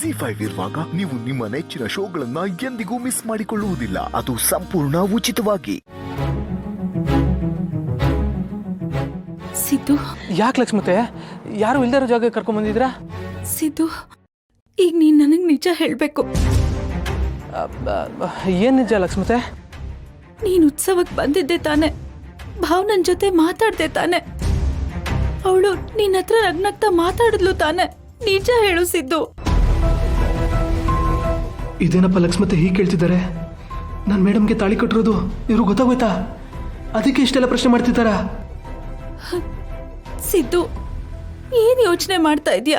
ZEE5 ಇರುವಾಗ ನೀವು ನಿಮ್ಮ ನೆಚ್ಚಿನ ಶೋಗಳನ್ನ ಎಂದಿಗೂ ಮಿಸ್ ಮಾಡಿಕೊಳ್ಳುವುದಿಲ್ಲ. ಅದು ಸಂಪೂರ್ಣ ಉಚಿತವಾಗಿ. ಸಿದ್ದು, ಯಾಕೆ ಲಕ್ಷ್ಮತೆ ಯಾರು ಇಲ್ದಿರೋ ಜಾಗ ಕರ್ಕೊಂಡ್ ಬಂದಿದ್ರಾ? ಸಿದ್ದು, ಈಗ ನೀನ್ ನನಗ್ ನಿಜ ಹೇಳ್ಬೇಕು. ಏನ್ ನಿಜ ಲಕ್ಷ್ಮತೆ? ನೀನ್ ಉತ್ಸವಕ್ಕೆ ಬಂದಿದ್ದೆ ತಾನೆ, ಭಾವನನ್ ಜೊತೆ ಮಾತಾಡ್ದೆ ತಾನೆ, ಅವಳು ನಿನ್ನ ಹತ್ರ ನಗ್ನಗ್ತಾ ಮಾತಾಡಿದ್ಲು ತಾನೆ, ನಿಜ ಹೇಳು ಸಿದ್ದು. ಇದೇನಪ್ಪ ಲಕ್ಷ್ಮತೆ ಹೀಗೆ ಕೇಳ್ತಿದ್ದಾರೆ? ನಾನು ಮೇಡಮ್ಗೆ ತಾಳಿ ಕಟ್ಟಿರೋದು ಇವ್ರು ಗೊತ್ತಾಗೋಯ್ತಾ? ಅದಕ್ಕೆ ಇಷ್ಟೆಲ್ಲ ಪ್ರಶ್ನೆ ಮಾಡ್ತಿದ್ದಾರಾ? ಸಿದ್ದು, ಏನ್ ಯೋಚನೆ ಮಾಡ್ತಾ ಇದೀಯ?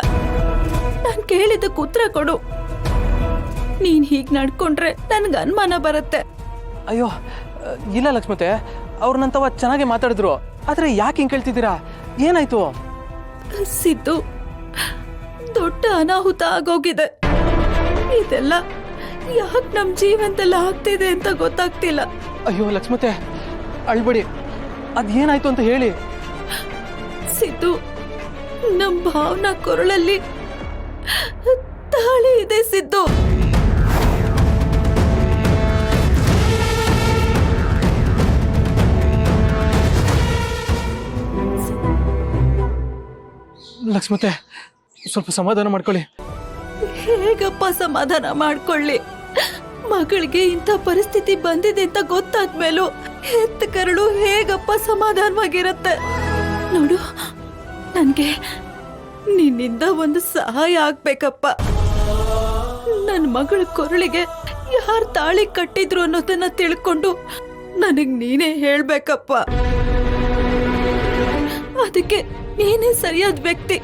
ನಾನ್ ಕೇಳಿದ್ದಕ್ಕೆ ಉತ್ತರ ಕೊಡು. ನೀನ್ ಹೀಗ್ ನಡ್ಕೊಂಡ್ರೆ ನನ್ಗೆ ಅನುಮಾನ ಬರುತ್ತೆ. ಅಯ್ಯೋ ಇಲ್ಲ ಲಕ್ಷ್ಮತೆ, ಅವ್ರನ್ನಂತವ ಚೆನ್ನಾಗಿ ಮಾತಾಡಿದ್ರು, ಆದ್ರೆ ಯಾಕೆ ಹಿಂಗೆ ಕೇಳ್ತಿದ್ದೀರಾ? ಏನಾಯ್ತು? ಸಿದ್ದು, ದೊಡ್ಡ ಅನಾಹುತ ಆಗೋಗಿದೆ. ಇದೆಲ್ಲ ಯಾಕೆ ನಮ್ ಜೀವನದಲ್ಲಿ ಆಗ್ತಿದೆ ಅಂತ ಗೊತ್ತಾಗ್ತಿಲ್ಲ. ಅಯ್ಯೋ ಲಕ್ಷ್ಮತೆ ಅಳ್ಬೇಡಿ, ಅದೇನಾಯ್ತು ಅಂತ ಹೇಳಿ. ಸಿದ್ದು, ನಮ್ ಭಾವನಾ ಕೊರಳಲ್ಲಿ ತಾಳಿ ಇದೆ ಸಿದ್ದು. ಲಕ್ಷ್ಮತೆ ಸ್ವಲ್ಪ ಸಮಾಧಾನ ಮಾಡ್ಕೊಳ್ಳಿ. ಹೇಗಪ್ಪ ಸಮಾಧಾನ ಮಾಡ್ಕೊಳ್ಳಿ? ಮಗಳಿಗೆ ಇಂಥ ಪರಿಸ್ಥಿತಿ ಬಂದಿದೆ ಅಂತ ಗೊತ್ತಾದ್ಮೇಲೂ ಹೆತ್ತ ಕರಳು ಹೇಗಪ್ಪ ಸಮಾಧಾನವಾಗಿರತ್ತೆ? ನೋಡು, ನನ್ಗೆ ನಿನ್ನಿಂದ ಒಂದು ಸಹಾಯ ಆಗ್ಬೇಕಪ್ಪ. ನನ್ನ ಮಗಳ ಕೊರಳಿಗೆ ಯಾರು ತಾಳಿ ಕಟ್ಟಿದ್ರು ಅನ್ನೋದನ್ನ ತಿಳ್ಕೊಂಡು ನನಗ್ ನೀನೇ ಹೇಳ್ಬೇಕಪ್ಪ. ಅದಕ್ಕೆ ನೀನೇ ಸರಿಯಾದ ವ್ಯಕ್ತಿ.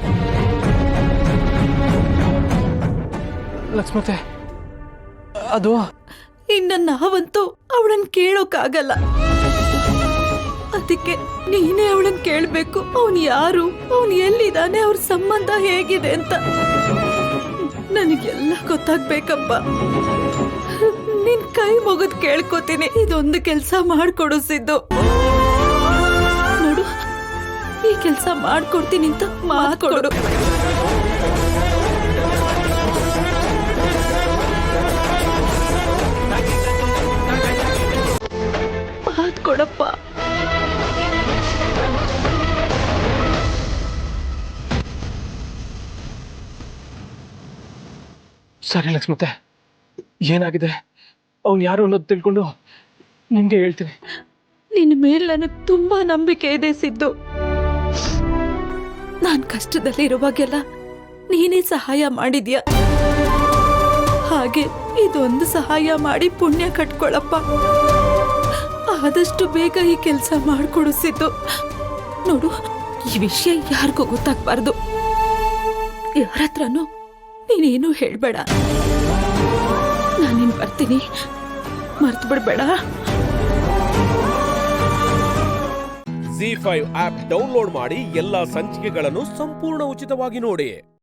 ಲಕ್ಷ್ಮತೆ ಅದು ಇನ್ನ ನಾವಂತೂ ಅವಳನ್ನ ಕೇಳೋಕ್ಕಾಗಲ್ಲ. ಅದಕ್ಕೆ ನೀನೇ ಅವಳನ್ನ ಕೇಳ್ಬೇಕು. ಅವನ್ ಯಾರು, ಅವನ್ ಎಲ್ಲಿದ್ದಾನೆ, ಅವ್ರ ಸಂಬಂಧ ಹೇಗಿದೆ ಅಂತ ನನಗೆಲ್ಲ ಗೊತ್ತಾಗ್ಬೇಕಪ್ಪ. ನಿನ್ ಕೈ ಮುಗಿದ್ ಕೇಳ್ಕೊತೀನಿ, ಇದೊಂದು ಕೆಲ್ಸ ಮಾಡ್ಕೊಡು ಸಿದ್ದು. ನೋಡು, ಈ ಕೆಲ್ಸ ಮಾಡ್ಕೊಡ್ತೀನಿ ಅಂತ ಮಾತ್ಕೊಡು. ಮಾತ್ಕೊಡಪ್ಪ. ಸರಿ ಲಕ್ಷ್ಮತೆ, ಏನಾಗಿದೆ, ಅವ್ನು ಯಾರು ಅನ್ನೋದು ತಿಳ್ಕೊಂಡು ನಿಮ್ಗೆ ಹೇಳ್ತೀನಿ. ನಿನ್ನ ಮೇಲೆ ನನಗೆ ತುಂಬಾ ನಂಬಿಕೆ ಇದೆ ಸಿದ್ದು. ನಾನ್ ಕಷ್ಟದಲ್ಲಿರುವಾಗೆಲ್ಲ ನೀನೇ ಸಹಾಯ ಮಾಡಿದ್ಯಾ. ಹಾಗೆ ಇದೊಂದು ಸಹಾಯ ಮಾಡಿ ಪುಣ್ಯ ಕಟ್ಕೊಳಪ್ಪ. ಆದಷ್ಟು ಬೇಗ ಈ ಕೆಲಸ ಮಾಡ್ಕೊಡು ಸಿದ್ದು. ನೋಡು, ಈ ವಿಷಯ ಯಾರಿಗೂ ಗೊತ್ತಾಗ್ಬಾರ್ದು. ಯಾರ ಹತ್ರನೂ ನೀನೇನು ಹೇಳ್ಬೇಡ. ನಾನಿನ್ ಬರ್ತೀನಿ, ಮರ್ತು ಬಿಡ್ಬೇಡ. ZEE5 ಆಪ್ ಡೌನ್ಲೋಡ್ ಮಾಡಿ ಎಲ್ಲಾ ಸಂಚಿಕೆಗಳನ್ನು ಸಂಪೂರ್ಣ ಉಚಿತವಾಗಿ ನೋಡಿ.